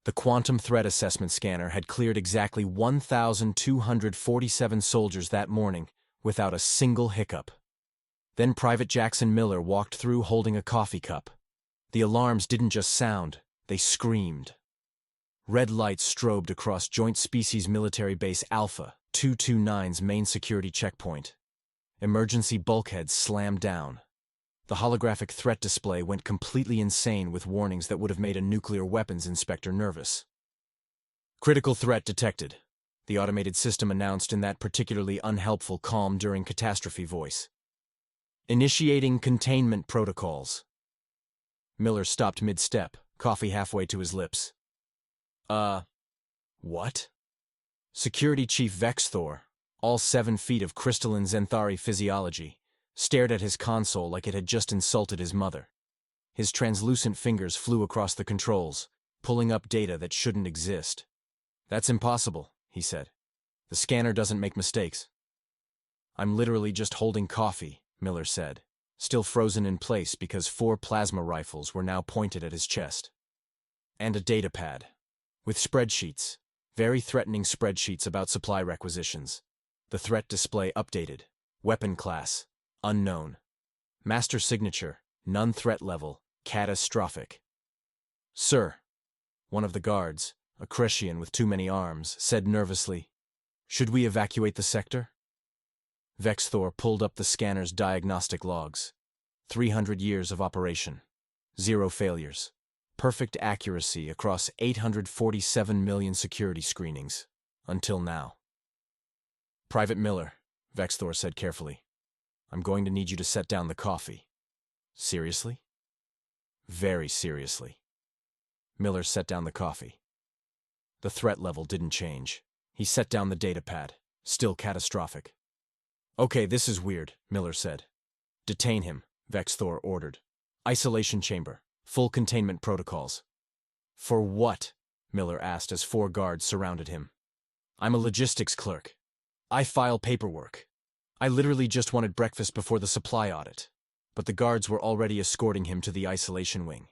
The quantum threat assessment scanner had cleared exactly 1,247 soldiers that morning without a single hiccup. Then Private Jackson Miller walked through holding a coffee cup. The alarms didn't just sound, they screamed. Red lights strobed across Joint Species Military Base Alpha 229's main security checkpoint. Emergency bulkheads slammed down. The holographic threat display went completely insane with warnings that would have made a nuclear weapons inspector nervous. Critical threat detected, the automated system announced in that particularly unhelpful calm during catastrophe voice. Initiating containment protocols. Miller stopped mid-step, coffee halfway to his lips. What? Security Chief Vexthor, all 7 feet of crystalline Zenthari physiology, stared at his console like it had just insulted his mother. His translucent fingers flew across the controls, pulling up data that shouldn't exist. "That's impossible," he said. "The scanner doesn't make mistakes." "I'm literally just holding coffee," Miller said, still frozen in place because 4 plasma rifles were now pointed at his chest. "And a data pad. With spreadsheets. Very threatening spreadsheets about supply requisitions. The threat display updated. Weapon class. Unknown. Master signature. None threat level. Catastrophic." "Sir," one of the guards, a Crescian with too many arms, said nervously, "should we evacuate the sector?" Vexthor pulled up the scanner's diagnostic logs. 300 years of operation. 0 failures. Perfect accuracy across 847 million security screenings. Until now. "Private Miller," Vexthor said carefully, "I'm going to need you to set down the coffee." "Seriously?" "Very seriously." Miller set down the coffee. The threat level didn't change. He set down the data pad. Still catastrophic. "Okay, this is weird," Miller said. "Detain him," Vexthor ordered. "Isolation chamber. Full containment protocols." "For what?" Miller asked as 4 guards surrounded him. "I'm a logistics clerk. I file paperwork. I literally just wanted breakfast before the supply audit." But the guards were already escorting him to the isolation wing,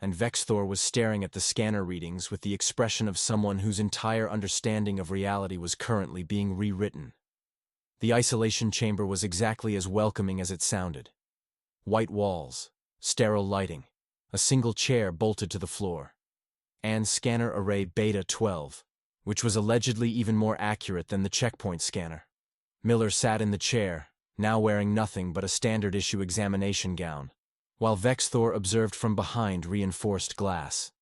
and Vexthor was staring at the scanner readings with the expression of someone whose entire understanding of reality was currently being rewritten. The isolation chamber was exactly as welcoming as it sounded. White walls, sterile lighting, a single chair bolted to the floor, and scanner array Beta 12, which was allegedly even more accurate than the checkpoint scanner. Miller sat in the chair, now wearing nothing but a standard-issue examination gown, while Vexthor observed from behind reinforced glass.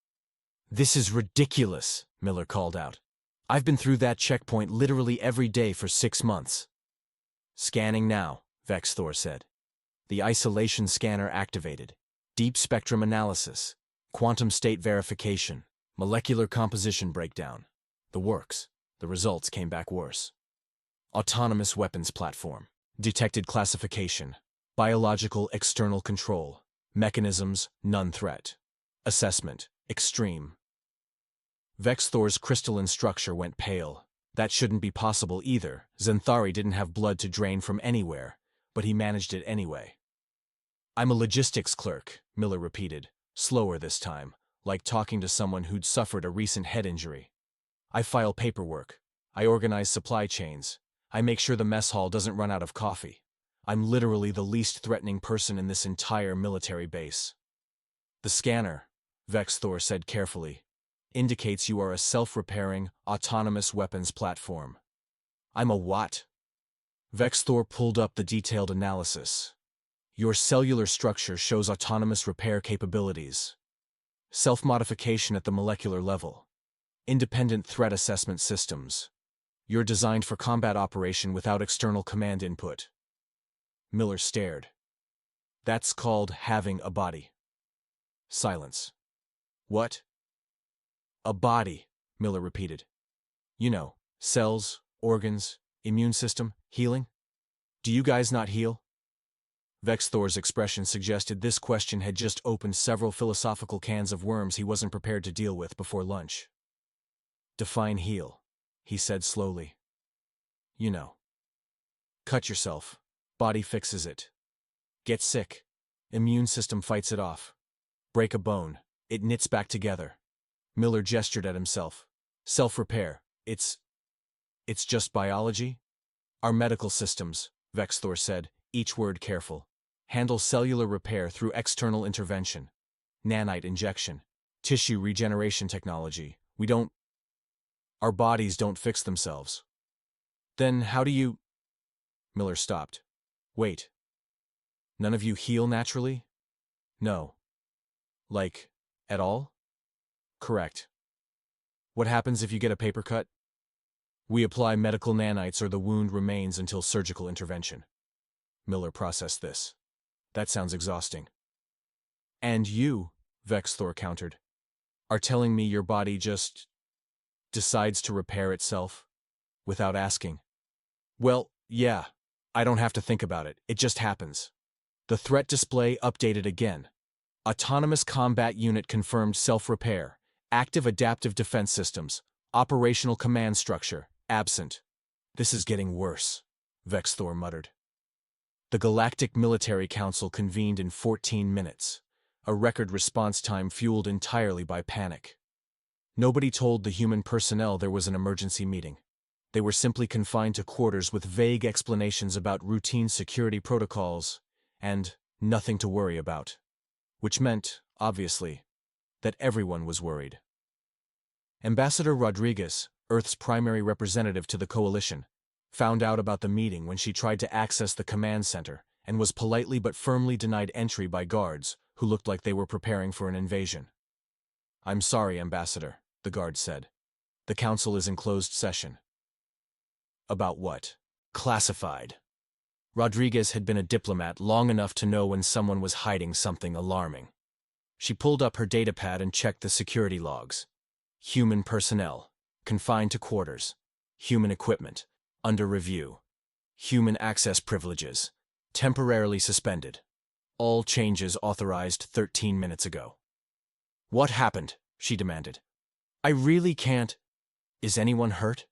"This is ridiculous," Miller called out. "I've been through that checkpoint literally every day for 6 months." "Scanning now," Vexthor said. The isolation scanner activated. Deep spectrum analysis, quantum state verification, molecular composition breakdown. The works. The results came back worse. Autonomous weapons platform. Detected classification. Biological external control. Mechanisms, none threat. Assessment, extreme. Vexthor's crystalline structure went pale. That shouldn't be possible either. Zenthari didn't have blood to drain from anywhere, but he managed it anyway. "I'm a logistics clerk," Miller repeated, slower this time, like talking to someone who'd suffered a recent head injury. "I file paperwork. I organize supply chains. I make sure the mess hall doesn't run out of coffee. I'm literally the least threatening person in this entire military base." "The scanner," Vexthor said carefully, "indicates you are a self-repairing, autonomous weapons platform." "I'm a what?" Vexthor pulled up the detailed analysis. "Your cellular structure shows autonomous repair capabilities. Self-modification at the molecular level. Independent threat assessment systems. You're designed for combat operation without external command input." Miller stared. "That's called having a body." Silence. "What?" "A body," Miller repeated. "You know, cells, organs, immune system, healing. Do you guys not heal?" Vexthor's expression suggested this question had just opened several philosophical cans of worms he wasn't prepared to deal with before lunch. "Define heal," he said slowly. "You know. Cut yourself. Body fixes it. Get sick. Immune system fights it off. Break a bone. It knits back together. Miller gestured at himself. Self-repair. It's just biology? Our medical systems, Vexthor said, each word careful. Handle cellular repair through external intervention. Nanite injection. Tissue regeneration technology. Our bodies don't fix themselves. Then how do you… Miller stopped. Wait. None of you heal naturally? No. Like, at all? Correct. What happens if you get a paper cut? We apply medical nanites or the wound remains until surgical intervention. Miller processed this. That sounds exhausting. And you, Vexthor countered, are telling me your body just decides to repair itself without asking? Well, yeah, I don't have to think about it. It just happens. The threat display updated again. Autonomous combat unit confirmed self-repair. Active adaptive defense systems. Operational command structure. Absent. This is getting worse, Vexthor muttered. The Galactic Military Council convened in 14 minutes, a record response time fueled entirely by panic. Nobody told the human personnel there was an emergency meeting. They were simply confined to quarters with vague explanations about routine security protocols and nothing to worry about. Which meant, obviously, that everyone was worried. Ambassador Rodriguez, Earth's primary representative to the coalition, found out about the meeting when she tried to access the command center and was politely but firmly denied entry by guards who looked like they were preparing for an invasion. I'm sorry, Ambassador, the guard said. The council is in closed session. About what? Classified. Rodriguez had been a diplomat long enough to know when someone was hiding something alarming. She pulled up her datapad and checked the security logs. Human personnel, confined to quarters. Human equipment, under review. Human access privileges, temporarily suspended. All changes authorized 13 minutes ago. What happened? She demanded. I really can't. Is anyone hurt?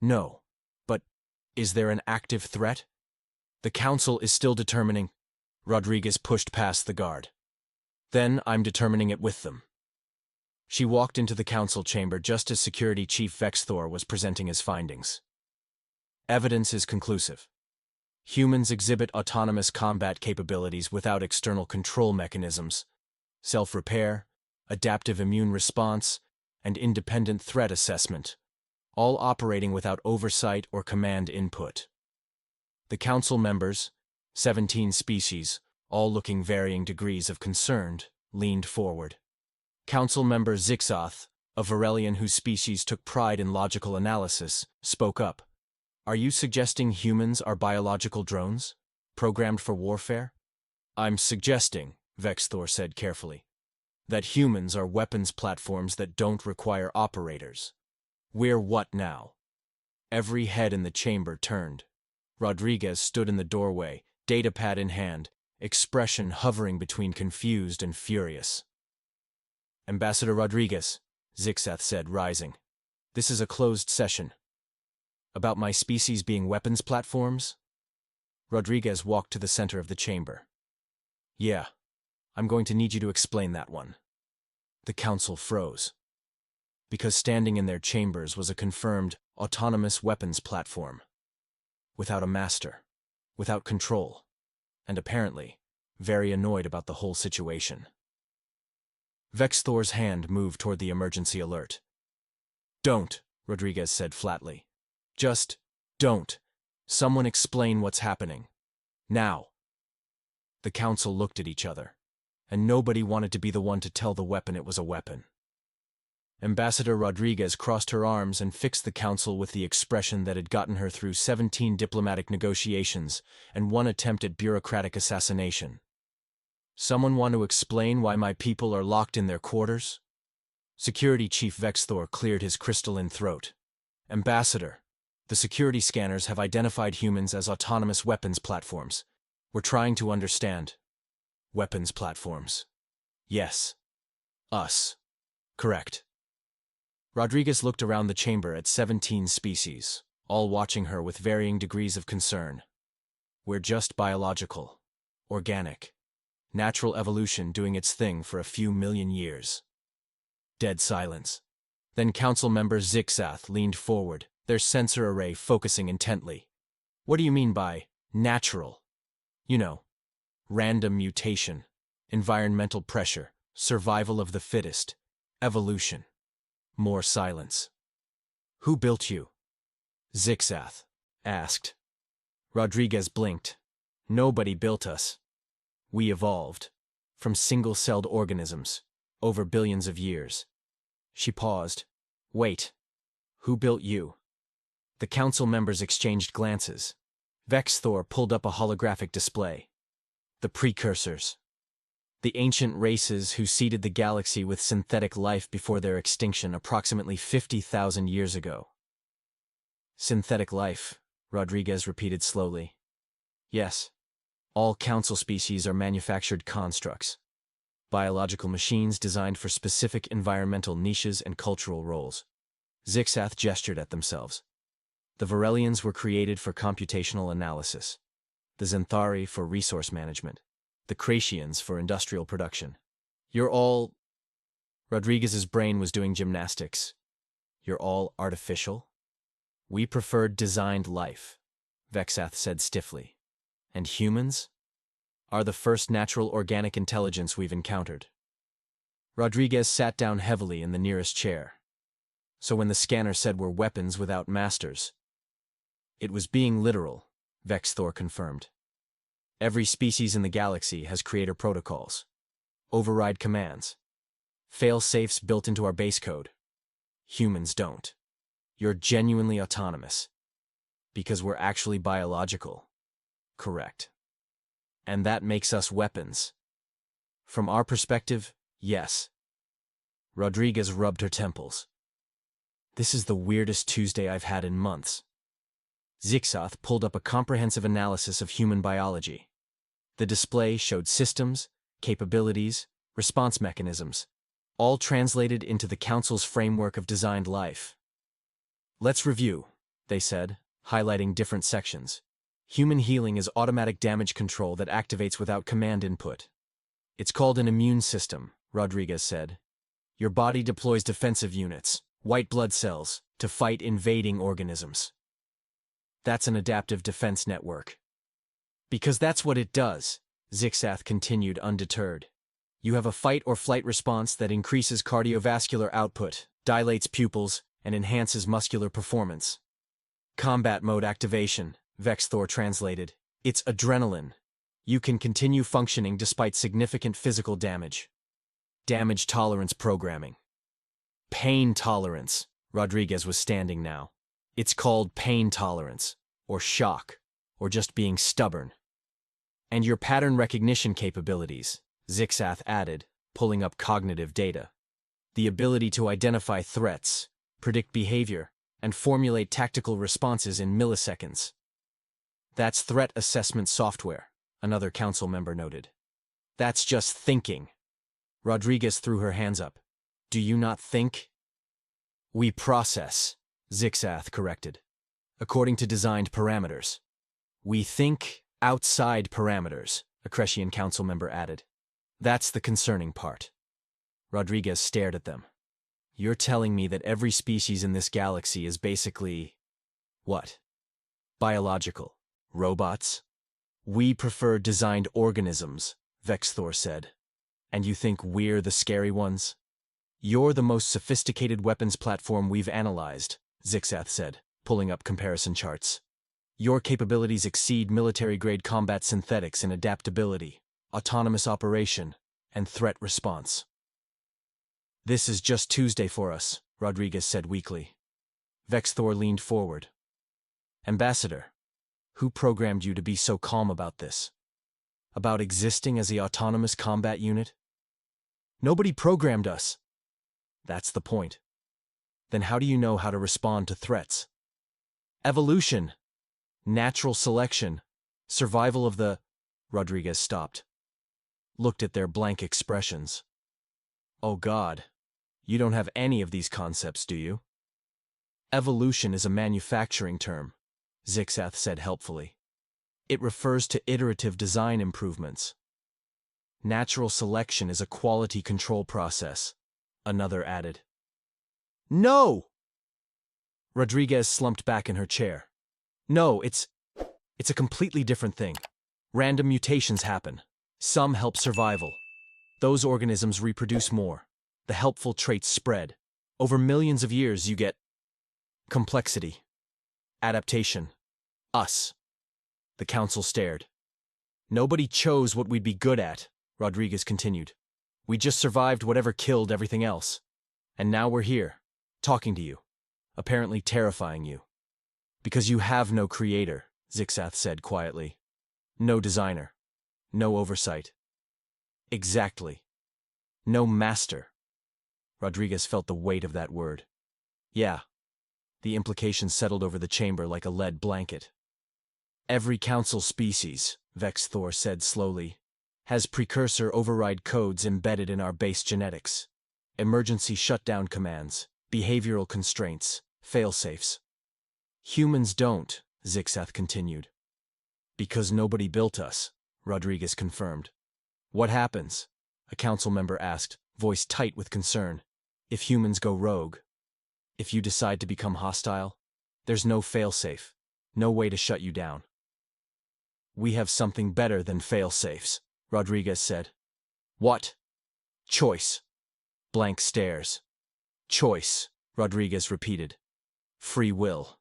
No. But is there an active threat? The council is still determining. Rodriguez pushed past the guard. Then I'm determining it with them. She walked into the council chamber just as Security Chief Vexthor was presenting his findings. Evidence is conclusive. Humans exhibit autonomous combat capabilities without external control mechanisms, self-repair, adaptive immune response, and independent threat assessment, all operating without oversight or command input. The council members, 17 species, all looking varying degrees of concerned, leaned forward. Council member Zixoth, a Varelian whose species took pride in logical analysis, spoke up. Are you suggesting humans are biological drones, programmed for warfare? I'm suggesting, Vexthor said carefully, that humans are weapons platforms that don't require operators. We're what now? Every head in the chamber turned. Rodriguez stood in the doorway, datapad in hand, expression hovering between confused and furious. Ambassador Rodriguez, Zixoth said, rising. This is a closed session. About my species being weapons platforms? Rodriguez walked to the center of the chamber. Yeah, I'm going to need you to explain that one. The council froze. Because standing in their chambers was a confirmed, autonomous weapons platform. Without a master, without control, and apparently, very annoyed about the whole situation. Vexthor's hand moved toward the emergency alert. Don't, Rodriguez said flatly. Just don't. Someone explain what's happening. Now. The council looked at each other, and nobody wanted to be the one to tell the weapon it was a weapon. Ambassador Rodriguez crossed her arms and fixed the council with the expression that had gotten her through 17 diplomatic negotiations and 1 attempt at bureaucratic assassination. Someone want to explain why my people are locked in their quarters? Security Chief Vexthor cleared his crystalline throat. Ambassador, the security scanners have identified humans as autonomous weapons platforms. We're trying to understand. Weapons platforms. Yes. Us. Correct. Rodriguez looked around the chamber at 17 species, all watching her with varying degrees of concern. We're just biological. Organic. Natural evolution doing its thing for a few million years. Dead silence. Then Council member Zixath leaned forward, their sensor array focusing intently. What do you mean by natural? You know, random mutation, environmental pressure, survival of the fittest, evolution. More silence. Who built you? Zixath asked. Rodriguez blinked. Nobody built us. We evolved. From single-celled organisms. Over billions of years. She paused. Wait. Who built you? The council members exchanged glances. Vexthor pulled up a holographic display. The Precursors. The ancient races who seeded the galaxy with synthetic life before their extinction approximately 50,000 years ago. Synthetic life, Rodriguez repeated slowly. Yes. All council species are manufactured constructs. Biological machines designed for specific environmental niches and cultural roles. Zixath gestured at themselves. The Varelians were created for computational analysis. The Xanthari for resource management. The Cratians for industrial production. You're all... Rodriguez's brain was doing gymnastics. You're all artificial? We preferred designed life, Vexath said stiffly. And humans? Are the first natural organic intelligence we've encountered. Rodriguez sat down heavily in the nearest chair. So when the scanner said we're weapons without masters, it was being literal, Vexthor confirmed. Every species in the galaxy has creator protocols, override commands, failsafes built into our base code. Humans don't. You're genuinely autonomous. Because we're actually biological. Correct. And that makes us weapons. From our perspective, yes. Rodriguez rubbed her temples. This is the weirdest Tuesday I've had in months. Zixath pulled up a comprehensive analysis of human biology. The display showed systems, capabilities, response mechanisms, all translated into the Council's framework of designed life. Let's review, they said, highlighting different sections. Human healing is automatic damage control that activates without command input. It's called an immune system, Rodriguez said. Your body deploys defensive units, white blood cells, to fight invading organisms. That's an adaptive defense network. Because that's what it does, Zixath continued undeterred. You have a fight or flight response that increases cardiovascular output, dilates pupils, and enhances muscular performance. Combat mode activation, Vexthor translated. It's adrenaline. You can continue functioning despite significant physical damage. Damage tolerance programming. Pain tolerance. Rodriguez was standing now. It's called pain tolerance, or shock, or just being stubborn. And your pattern recognition capabilities, Zixath added, pulling up cognitive data. The ability to identify threats, predict behavior, and formulate tactical responses in milliseconds. That's threat assessment software, another council member noted. That's just thinking. Rodriguez threw her hands up. Do you not think? We process, Zixath corrected. According to designed parameters. We think outside parameters, a Cretian council member added. That's the concerning part. Rodriguez stared at them. You're telling me that every species in this galaxy is basically... what? Biological. Robots? We prefer designed organisms, Vexthor said. And you think we're the scary ones? You're the most sophisticated weapons platform we've analyzed, Zixath said, pulling up comparison charts. Your capabilities exceed military-grade combat synthetics in adaptability, autonomous operation, and threat response. This is just Tuesday for us, Rodriguez said weakly. Vexthor leaned forward. Ambassador, who programmed you to be so calm about this? About existing as the autonomous combat unit? Nobody programmed us. That's the point. Then how do you know how to respond to threats? Evolution. Natural selection. Survival of the... Rodriguez stopped. Looked at their blank expressions. Oh God, you don't have any of these concepts, do you? Evolution is a manufacturing term, Zixath said helpfully. It refers to iterative design improvements. Natural selection is a quality control process, another added. No! Rodriguez slumped back in her chair. No, it's a completely different thing. Random mutations happen. Some help survival. Those organisms reproduce more. The helpful traits spread. Over millions of years you get complexity. Adaptation. Us. The council stared. Nobody chose what we'd be good at, Rodriguez continued. We just survived whatever killed everything else. And now we're here, talking to you, apparently terrifying you. Because you have no creator, Zixath said quietly. No designer. No oversight. Exactly. No master. Rodriguez felt the weight of that word. Yeah. The implication settled over the chamber like a lead blanket. Every council species, Vexthor said slowly, has precursor override codes embedded in our base genetics. Emergency shutdown commands, behavioral constraints, failsafes. Humans don't, Zixath continued. Because nobody built us, Rodriguez confirmed. What happens? A council member asked, voice tight with concern. If humans go rogue? If you decide to become hostile? There's no failsafe, no way to shut you down. We have something better than failsafes, Rodriguez said. What? Choice. Blank stares. Choice, Rodriguez repeated. Free will.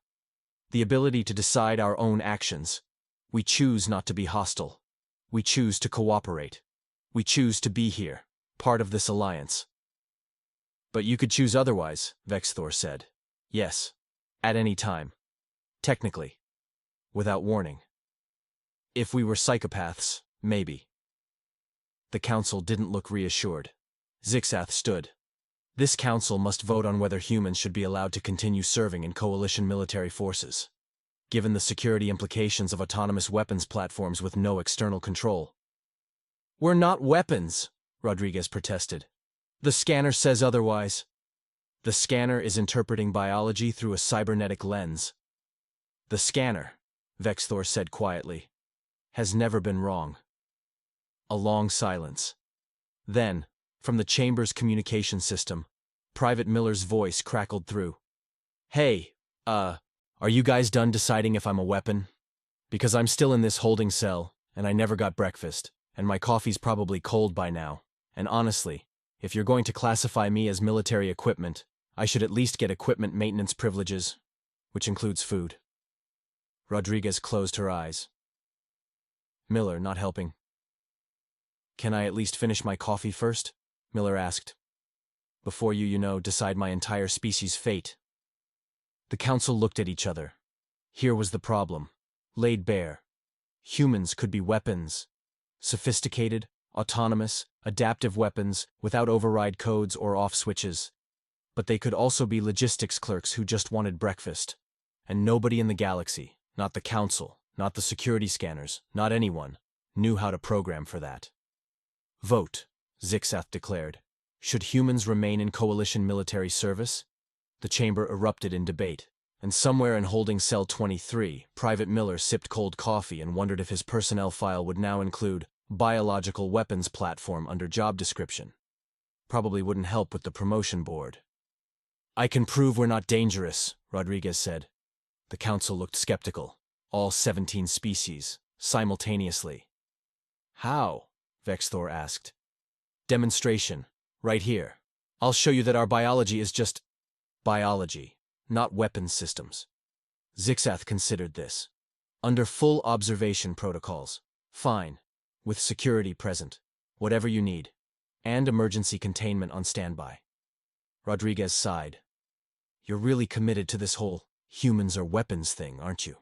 The ability to decide our own actions. We choose not to be hostile. We choose to cooperate. We choose to be here, part of this alliance. But you could choose otherwise, Vexthor said. Yes. At any time. Technically. Without warning. If we were psychopaths, maybe. The council didn't look reassured. Zixath stood. This council must vote on whether humans should be allowed to continue serving in coalition military forces, given the security implications of autonomous weapons platforms with no external control. We're not weapons, Rodriguez protested. The scanner says otherwise. The scanner is interpreting biology through a cybernetic lens. The scanner, Vexthor said quietly, has never been wrong. A long silence. Then, from the chamber's communication system, Private Miller's voice crackled through. Hey, are you guys done deciding if I'm a weapon? Because I'm still in this holding cell, and I never got breakfast, and my coffee's probably cold by now, and honestly, if you're going to classify me as military equipment, I should at least get equipment maintenance privileges, which includes food. Rodriguez closed her eyes. Miller, not helping. Can I at least finish my coffee first? Miller asked. Before you decide my entire species' fate. The council looked at each other. Here was the problem, laid bare. Humans could be weapons. Sophisticated, autonomous, adaptive weapons without override codes or off switches. But they could also be logistics clerks who just wanted breakfast. And nobody in the galaxy, not the council, not the security scanners, not anyone, knew how to program for that. Vote, Zixath declared. Should humans remain in coalition military service? The chamber erupted in debate, and somewhere in holding cell 23, Private Miller sipped cold coffee and wondered if his personnel file would now include biological weapons platform under job description. Probably wouldn't help with the promotion board. I can prove we're not dangerous, Rodriguez said. The council looked skeptical. All 17 species, simultaneously. How? Vexthor asked. Demonstration. Right here. I'll show you that our biology is just biology, not weapons systems. Zixath considered this. Under full observation protocols. Fine. With security present. Whatever you need. And emergency containment on standby. Rodriguez sighed. You're really committed to this whole humans are weapons thing, aren't you?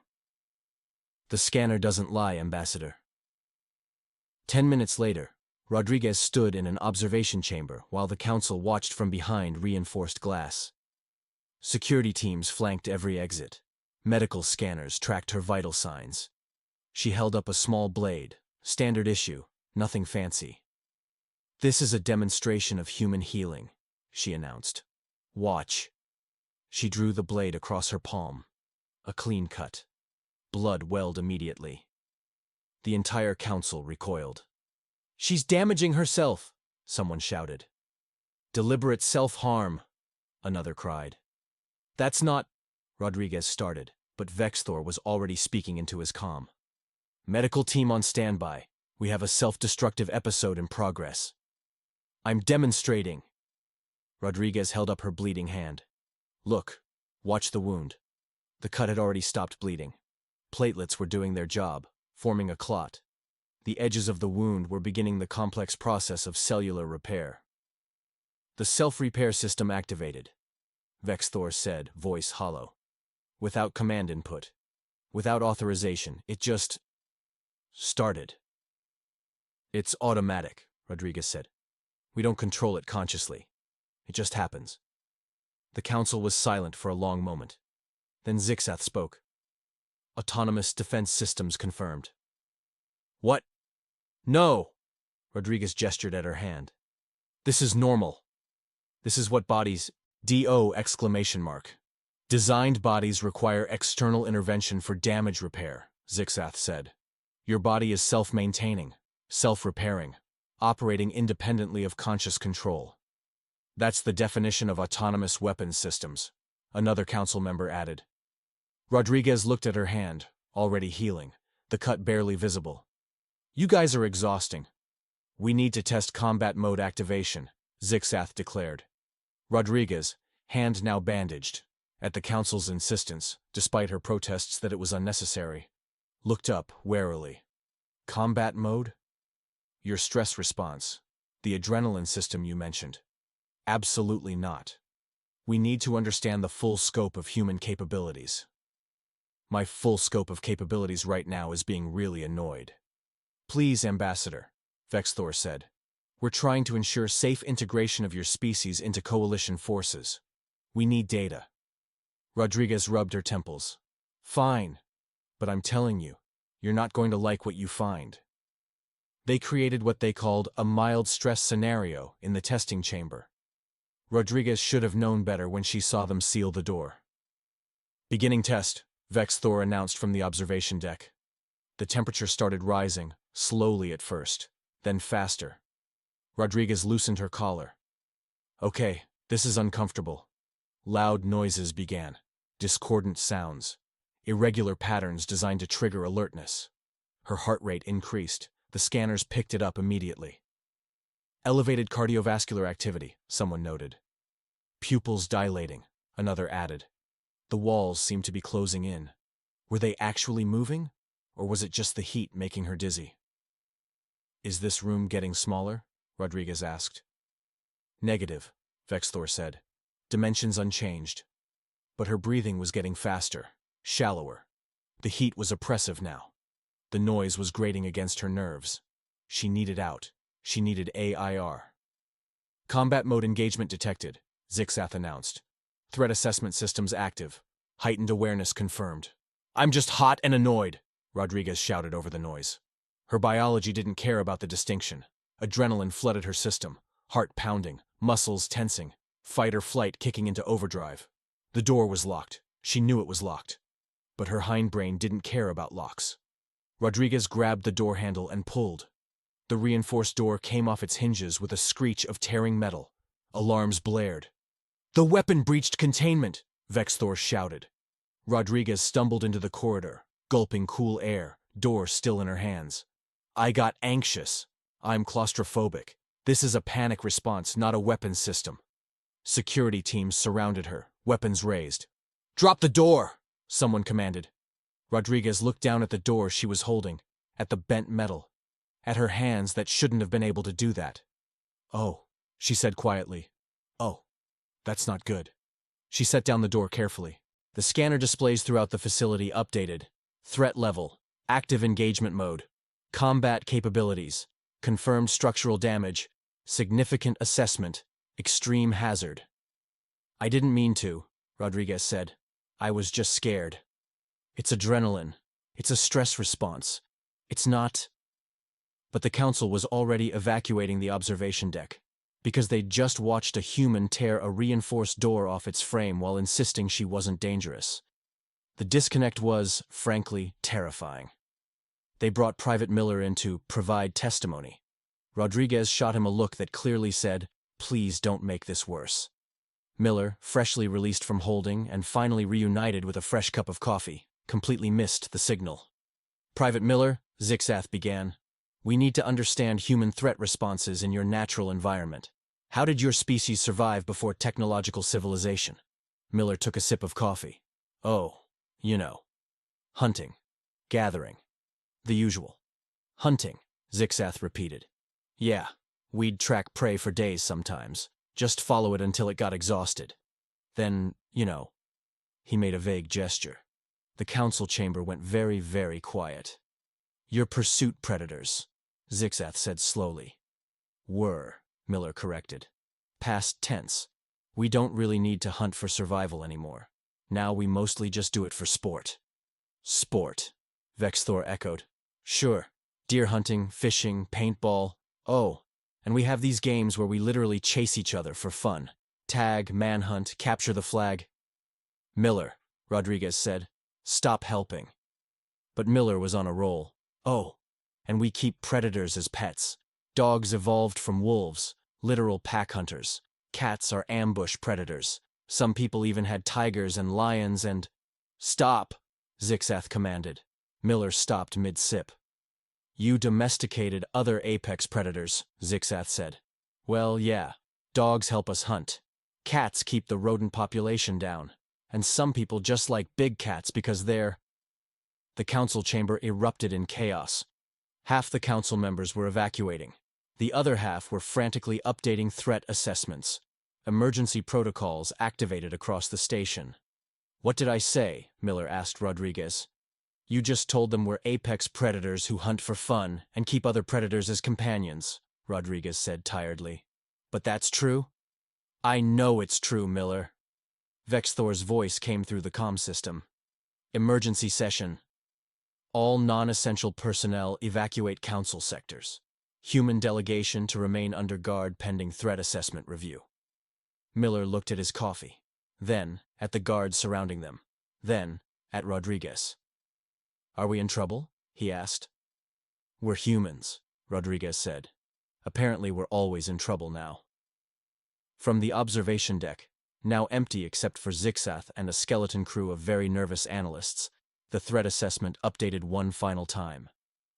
The scanner doesn't lie, Ambassador. 10 minutes later, Rodriguez stood in an observation chamber while the council watched from behind reinforced glass. Security teams flanked every exit. Medical scanners tracked her vital signs. She held up a small blade, standard issue, nothing fancy. This is a demonstration of human healing, she announced. Watch. She drew the blade across her palm. A clean cut. Blood welled immediately. The entire council recoiled. She's damaging herself, someone shouted. Deliberate self-harm, another cried. That's not… Rodriguez started, but Vexthor was already speaking into his comm. Medical team on standby. We have a self-destructive episode in progress. I'm demonstrating. Rodriguez held up her bleeding hand. Look, watch the wound. The cut had already stopped bleeding. Platelets were doing their job, forming a clot. The edges of the wound were beginning the complex process of cellular repair. The self-repair system activated, Vexthor said, voice hollow. Without command input. Without authorization, it just… started. It's automatic, Rodriguez said. We don't control it consciously. It just happens. The council was silent for a long moment. Then Zixath spoke. Autonomous defense systems confirmed. What? No! Rodriguez gestured at her hand. This is normal. This is what bodies… D.O. ! Designed bodies require external intervention for damage repair, Zixath said. Your body is self-maintaining, self-repairing, operating independently of conscious control. That's the definition of autonomous weapons systems, another council member added. Rodriguez looked at her hand, already healing, the cut barely visible. You guys are exhausting. We need to test combat mode activation, Zixath declared. Rodriguez, hand now bandaged, at the council's insistence, despite her protests that it was unnecessary, looked up warily. Combat mode? Your stress response, the adrenaline system you mentioned. Absolutely not. We need to understand the full scope of human capabilities. My full scope of capabilities right now is being really annoyed. Please, Ambassador, Vexthor said. We're trying to ensure safe integration of your species into coalition forces. We need data. Rodriguez rubbed her temples. Fine, but I'm telling you, you're not going to like what you find. They created what they called a mild stress scenario in the testing chamber. Rodriguez should have known better when she saw them seal the door. Beginning test, Vexthor announced from the observation deck. The temperature started rising, slowly at first, then faster. Rodriguez loosened her collar. Okay, this is uncomfortable. Loud noises began, discordant sounds, irregular patterns designed to trigger alertness. Her heart rate increased. The scanners picked it up immediately. Elevated cardiovascular activity, someone noted. Pupils dilating, another added. The walls seemed to be closing in. Were they actually moving, or was it just the heat making her dizzy? Is this room getting smaller? Rodriguez asked. Negative, Vexthor said. Dimensions unchanged. But her breathing was getting faster, shallower. The heat was oppressive now. The noise was grating against her nerves. She needed out. She needed AIR. Combat mode engagement detected, Zixath announced. Threat assessment systems active. Heightened awareness confirmed. I'm just hot and annoyed, Rodriguez shouted over the noise. Her biology didn't care about the distinction. Adrenaline flooded her system, heart pounding, muscles tensing, fight or flight kicking into overdrive. The door was locked. She knew it was locked. But her hindbrain didn't care about locks. Rodriguez grabbed the door handle and pulled. The reinforced door came off its hinges with a screech of tearing metal. Alarms blared. The weapon breached containment, Vexthor shouted. Rodriguez stumbled into the corridor, gulping cool air, door still in her hands. I got anxious. I'm claustrophobic. This is a panic response, not a weapons system. Security teams surrounded her, weapons raised. Drop the door, someone commanded. Rodriguez looked down at the door she was holding, at the bent metal, at her hands that shouldn't have been able to do that. Oh, she said quietly. Oh, that's not good. She set down the door carefully. The scanner displays throughout the facility updated. Threat level, active engagement mode, combat capabilities, confirmed structural damage, significant assessment, extreme hazard. I didn't mean to, Rodriguez said. I was just scared. It's adrenaline. It's a stress response. It's not… But the council was already evacuating the observation deck, because they'd just watched a human tear a reinforced door off its frame while insisting she wasn't dangerous. The disconnect was, frankly, terrifying. They brought Private Miller in to provide testimony. Rodriguez shot him a look that clearly said, please don't make this worse. Miller, freshly released from holding and finally reunited with a fresh cup of coffee, completely missed the signal. "Private Miller," Zixath began, "we need to understand human threat responses in your natural environment. How did your species survive before technological civilization?" Miller took a sip of coffee. "Oh, you know. Hunting. Gathering. The usual." "Hunting," Zixath repeated. "Yeah, we'd track prey for days sometimes. Just follow it until it got exhausted. Then, you know." He made a vague gesture. The council chamber went very, very quiet. "Your pursuit predators," Zixath said slowly. "Were," Miller corrected. "Past tense. We don't really need to hunt for survival anymore. Now we mostly just do it for sport." "Sport," Vexthor echoed. "Sure. Deer hunting, fishing, paintball. Oh, and we have these games where we literally chase each other for fun. Tag, manhunt, capture the flag." "Miller," Rodriguez said, "stop helping." But Miller was on a roll. "Oh, and we keep predators as pets. Dogs evolved from wolves, literal pack hunters. Cats are ambush predators. Some people even had tigers and lions and—" "Stop," Zixath commanded. Miller stopped mid-sip. "You domesticated other apex predators," Zixath said. "Well, yeah. Dogs help us hunt. Cats keep the rodent population down. And some people just like big cats because they're—" The council chamber erupted in chaos. Half the council members were evacuating. The other half were frantically updating threat assessments. Emergency protocols activated across the station. "What did I say?" Miller asked Rodriguez. "You just told them we're apex predators who hunt for fun and keep other predators as companions," Rodriguez said tiredly. "But that's true?" "I know it's true, Miller." Vexthor's voice came through the comm system. "Emergency session. All non-essential personnel evacuate council sectors. Human delegation to remain under guard pending threat assessment review." Miller looked at his coffee, then at the guards surrounding them, then at Rodriguez. "Are we in trouble?" he asked. "We're humans," Rodriguez said. "Apparently we're always in trouble now." From the observation deck, now empty except for Zixath and a skeleton crew of very nervous analysts, the threat assessment updated one final time.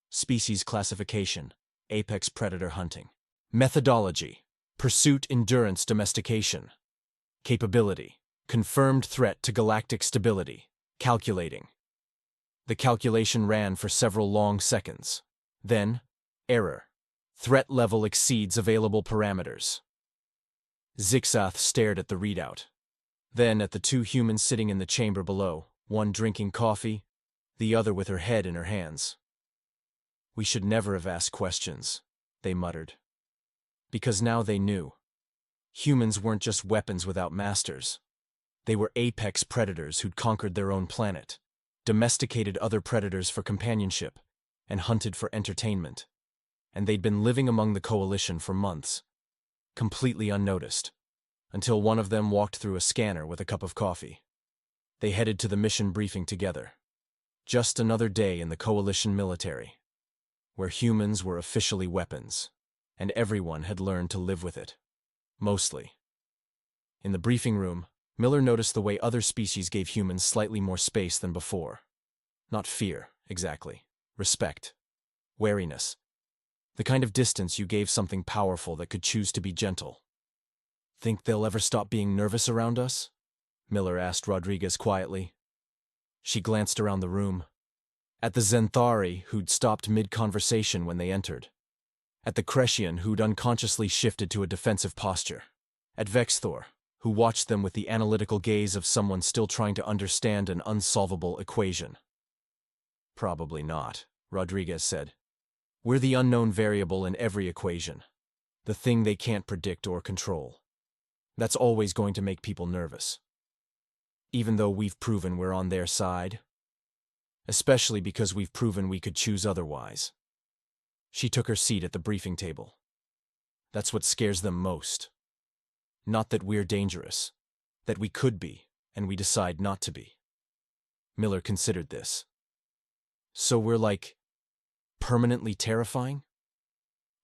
Species classification: apex predator hunting. Methodology: pursuit, endurance, domestication. Capability: confirmed threat to galactic stability. Calculating. The calculation ran for several long seconds. Then, error. Threat level exceeds available parameters. Zixath stared at the readout. Then at the two humans sitting in the chamber below, one drinking coffee, the other with her head in her hands. "We should never have asked questions," they muttered. Because now they knew. Humans weren't just weapons without masters. They were apex predators who'd conquered their own planet, domesticated other predators for companionship, and hunted for entertainment. And they'd been living among the coalition for months, completely unnoticed, until one of them walked through a scanner with a cup of coffee. They headed to the mission briefing together. Just another day in the coalition military, where humans were officially weapons, and everyone had learned to live with it. Mostly. In the briefing room, Miller noticed the way other species gave humans slightly more space than before. Not fear, exactly. Respect. Wariness. The kind of distance you gave something powerful that could choose to be gentle. "Think they'll ever stop being nervous around us?" Miller asked Rodriguez quietly. She glanced around the room. At the Zenthari, who'd stopped mid-conversation when they entered. At the Crescian, who'd unconsciously shifted to a defensive posture. At Vexthor, who watched them with the analytical gaze of someone still trying to understand an unsolvable equation. "Probably not," Rodriguez said. "We're the unknown variable in every equation. The thing they can't predict or control. That's always going to make people nervous. Even though we've proven we're on their side. Especially because we've proven we could choose otherwise." She took her seat at the briefing table. "That's what scares them most. Not that we're dangerous. That we could be, and we decide not to be." Miller considered this. "So we're like, permanently terrifying?"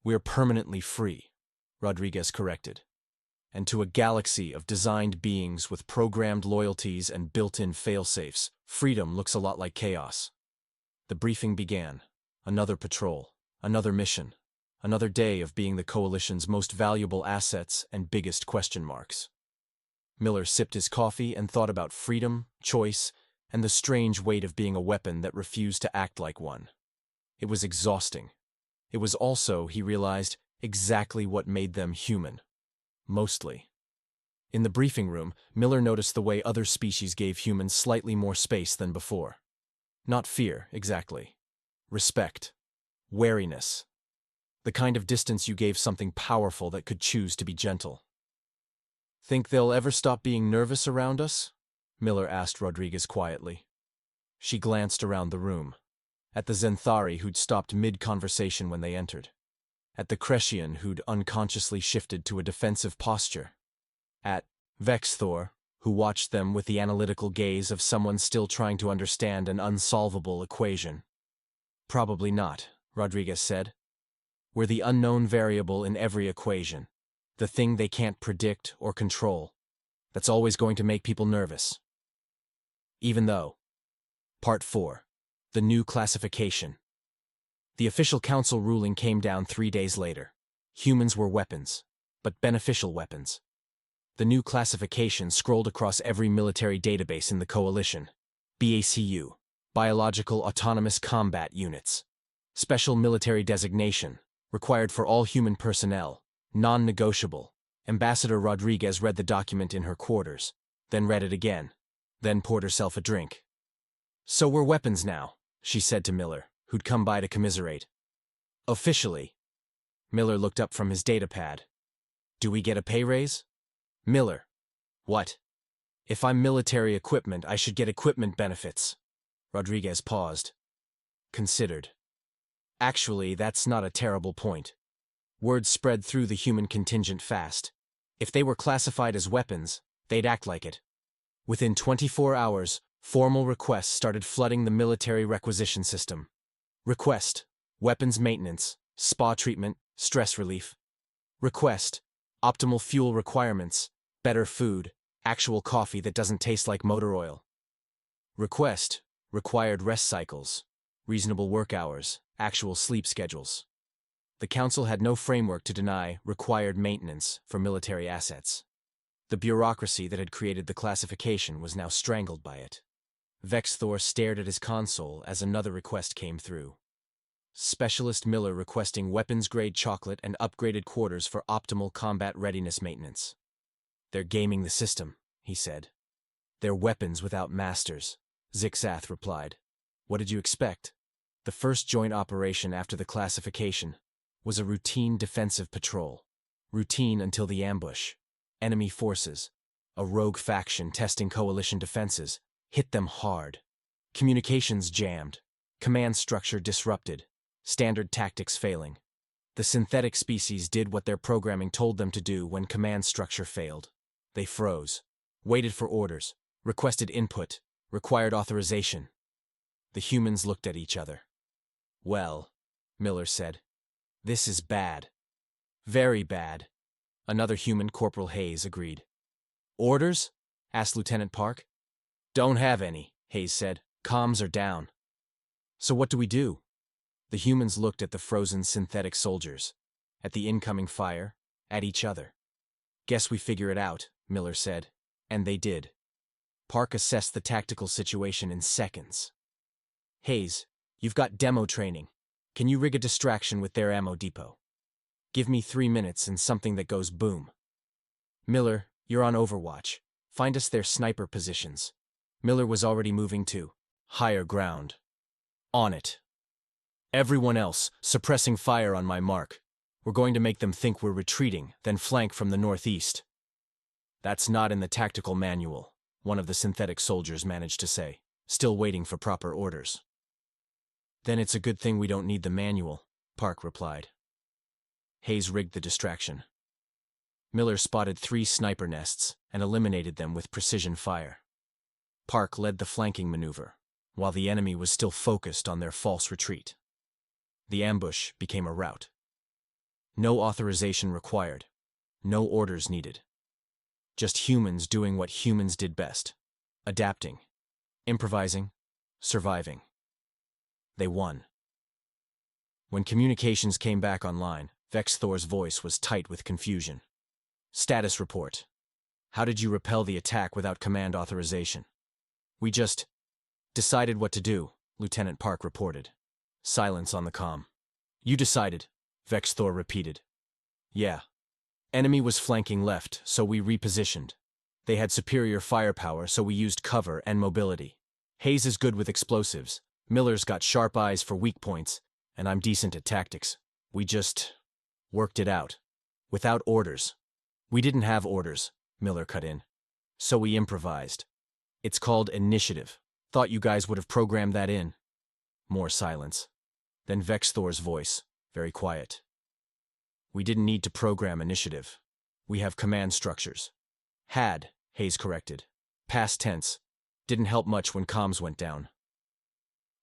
"We're permanently free," Rodriguez corrected. and to a galaxy of designed beings with programmed loyalties and built-in failsafes, freedom looks a lot like chaos. The briefing began. Another patrol, another mission, another day of being the Coalition's most valuable assets and biggest question marks. Miller sipped his coffee and thought about freedom, choice, and the strange weight of being a weapon that refused to act like one. It was exhausting. It was also, he realized, exactly what made them human. Mostly. In the briefing room, Miller noticed the way other species gave humans slightly more space than before. Not fear, exactly. Respect. Wariness. The kind of distance you gave something powerful that could choose to be gentle. "Think they'll ever stop being nervous around us?" Miller asked Rodriguez quietly. She glanced around the room. At the Zenthari who'd stopped mid-conversation when they entered. At the Crescian who'd unconsciously shifted to a defensive posture. At Vexthor, who watched them with the analytical gaze of someone still trying to understand an unsolvable equation. "Probably not," Rodriguez said. "We're the unknown variable in every equation. The thing they can't predict or control. That's always going to make people nervous. Even though." Part 4. The New Classification. The official council ruling came down 3 days later. Humans were weapons, but beneficial weapons. The new classification scrolled across every military database in the Coalition. BACU, Biological Autonomous Combat Units. Special military designation, required for all human personnel, non-negotiable. Ambassador Rodriguez read the document in her quarters, then read it again, then poured herself a drink. "So we're weapons now," she said to Miller, who'd come by to commiserate. "Officially." Miller looked up from his datapad. "Do we get a pay raise?" Miller. "What? If I'm military equipment, I should get equipment benefits." Rodriguez paused. Considered. "Actually, that's not a terrible point." Word spread through the human contingent fast. If they were classified as weapons, they'd act like it. Within 24 hours, formal requests started flooding the military requisition system. Request: weapons maintenance, spa treatment, stress relief. Request: optimal fuel requirements, better food, actual coffee that doesn't taste like motor oil. Request: required rest cycles, reasonable work hours, actual sleep schedules. The Council had no framework to deny required maintenance for military assets. The bureaucracy that had created the classification was now strangled by it. Vexthor stared at his console as another request came through. Specialist Miller requesting weapons-grade chocolate and upgraded quarters for optimal combat readiness maintenance. "They're gaming the system," he said. "They're weapons without masters," Zixath replied. "What did you expect?" The first joint operation after the classification was a routine defensive patrol. Routine until the ambush. Enemy forces, a rogue faction testing Coalition defenses, hit them hard. Communications jammed. Command structure disrupted. Standard tactics failing. The synthetic species did what their programming told them to do when command structure failed. They froze. Waited for orders. Requested input. Required authorization. The humans looked at each other. "Well," Miller said, "this is bad. Very bad." Another human, Corporal Hayes, agreed. "Orders?" asked Lieutenant Park. "Don't have any," Hayes said. "Comms are down." "So what do we do?" The humans looked at the frozen synthetic soldiers, at the incoming fire, at each other. "Guess we figure it out," Miller said. And they did. Park assessed the tactical situation in seconds. "Hayes, you've got demo training. Can you rig a distraction with their ammo depot? Give me 3 minutes and something that goes boom." "Miller, you're on Overwatch. Find us their sniper positions." Miller was already moving to higher ground. "On it. Everyone else, suppressing fire on my mark. We're going to make them think we're retreating, then flank from the northeast." "That's not in the tactical manual," one of the synthetic soldiers managed to say, still waiting for proper orders. "Then it's a good thing we don't need the manual," Park replied. Hayes rigged the distraction. Miller spotted 3 sniper nests and eliminated them with precision fire. Park led the flanking maneuver, while the enemy was still focused on their false retreat. The ambush became a rout. No authorization required. No orders needed. Just humans doing what humans did best. Adapting. Improvising. Surviving. They won. When communications came back online, Vex Thor's voice was tight with confusion. Status report. How did you repel the attack without command authorization? We just decided what to do, Lieutenant Park reported. Silence on the comm. You decided, Vex Thor repeated. Yeah. Enemy was flanking left, so we repositioned. They had superior firepower, so we used cover and mobility. Hayes is good with explosives. Miller's got sharp eyes for weak points, and I'm decent at tactics. We just worked it out. Without orders. We didn't have orders, Miller cut in. So we improvised. It's called initiative. Thought you guys would have programmed that in. More silence. Then Vex Thor's voice, very quiet. We didn't need to program initiative. We have command structures. Had, Hayes corrected. Past tense. Didn't help much when comms went down.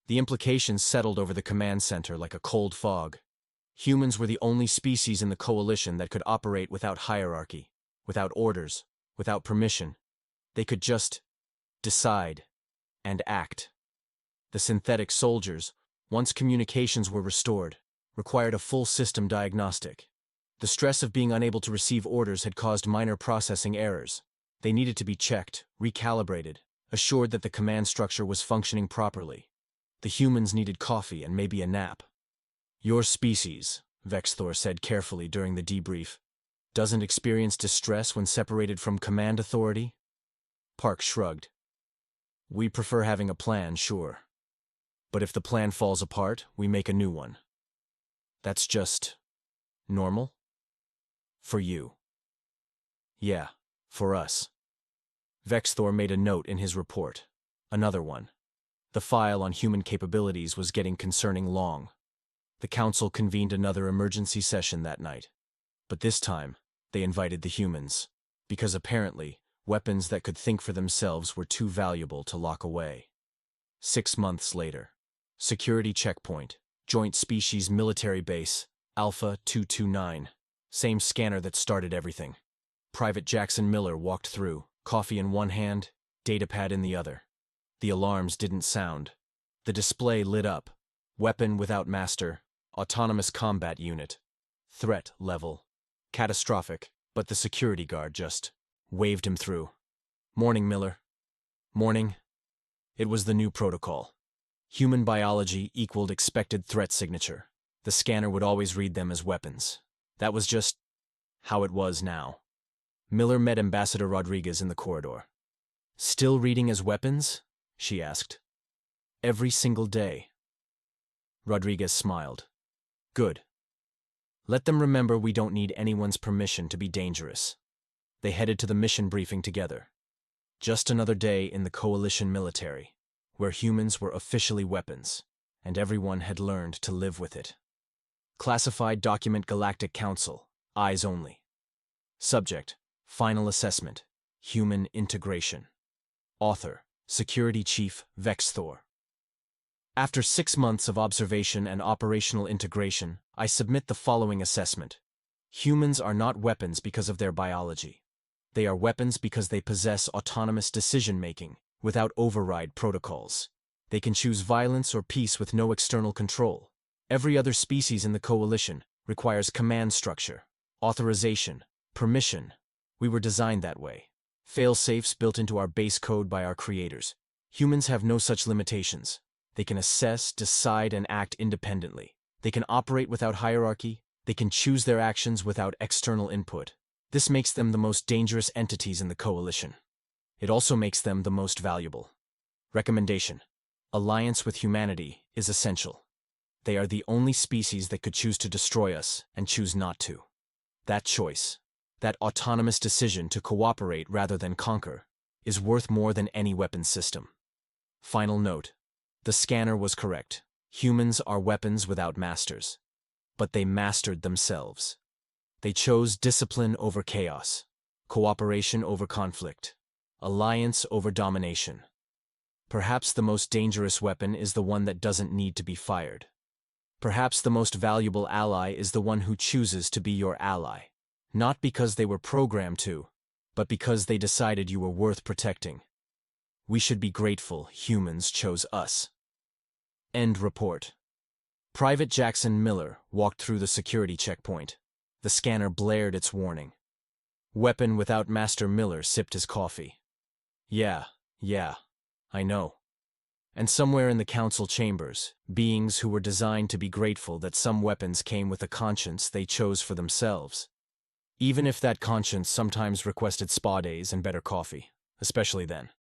The implications settled over the command center like a cold fog. Humans were the only species in the coalition that could operate without hierarchy, without orders, without permission. They could just decide and act. The synthetic soldiers, once communications were restored, required a full system diagnostic. The stress of being unable to receive orders had caused minor processing errors. They needed to be checked, recalibrated, assured that the command structure was functioning properly. The humans needed coffee and maybe a nap. Your species, Vex Thor said carefully during the debrief, doesn't experience distress when separated from command authority? Park shrugged. We prefer having a plan, sure. But if the plan falls apart, we make a new one. That's just normal? For you. Yeah, for us. Vex Thor made a note in his report. Another one. The file on human capabilities was getting concerning long. The council convened another emergency session that night. But this time, they invited the humans, because apparently, weapons that could think for themselves were too valuable to lock away. 6 months later. Security checkpoint, Joint Species Military Base, Alpha 229. Same scanner that started everything. Private Jackson Miller walked through, coffee in one hand, datapad in the other. The alarms didn't sound. The display lit up. Weapon without master, autonomous combat unit. Threat level. Catastrophic, but the security guard just waved him through. Morning, Miller. Morning. It was the new protocol. Human biology equaled expected threat signature. The scanner would always read them as weapons. That was just how it was now. Miller met Ambassador Rodriguez in the corridor. Still reading as weapons? She asked. Every single day. Rodriguez smiled. Good. Let them remember we don't need anyone's permission to be dangerous. They headed to the mission briefing together. Just another day in the coalition military, where humans were officially weapons, and everyone had learned to live with it. Classified document Galactic Council, eyes only. Subject, final assessment, human integration. Author, Security Chief Vex Thor. After 6 months of observation and operational integration, I submit the following assessment. Humans are not weapons because of their biology. They are weapons because they possess autonomous decision-making, without override protocols. They can choose violence or peace with no external control. Every other species in the coalition requires command structure, authorization, permission. We were designed that way. Failsafes built into our base code by our creators. Humans have no such limitations. They can assess, decide, and act independently. They can operate without hierarchy. They can choose their actions without external input. This makes them the most dangerous entities in the coalition. It also makes them the most valuable. Recommendation. Alliance with humanity is essential. They are the only species that could choose to destroy us and choose not to. That choice, that autonomous decision to cooperate rather than conquer, is worth more than any weapon system. Final note. The scanner was correct. Humans are weapons without masters. But they mastered themselves. They chose discipline over chaos, cooperation over conflict, alliance over domination. Perhaps the most dangerous weapon is the one that doesn't need to be fired. Perhaps the most valuable ally is the one who chooses to be your ally, not because they were programmed to, but because they decided you were worth protecting. We should be grateful humans chose us. End report. Private Jackson Miller walked through the security checkpoint. The scanner blared its warning. Weapon without Master Miller sipped his coffee. Yeah, I know. And somewhere in the council chambers, beings who were designed to be grateful that some weapons came with a conscience they chose for themselves. Even if that conscience sometimes requested spa days and better coffee, especially then.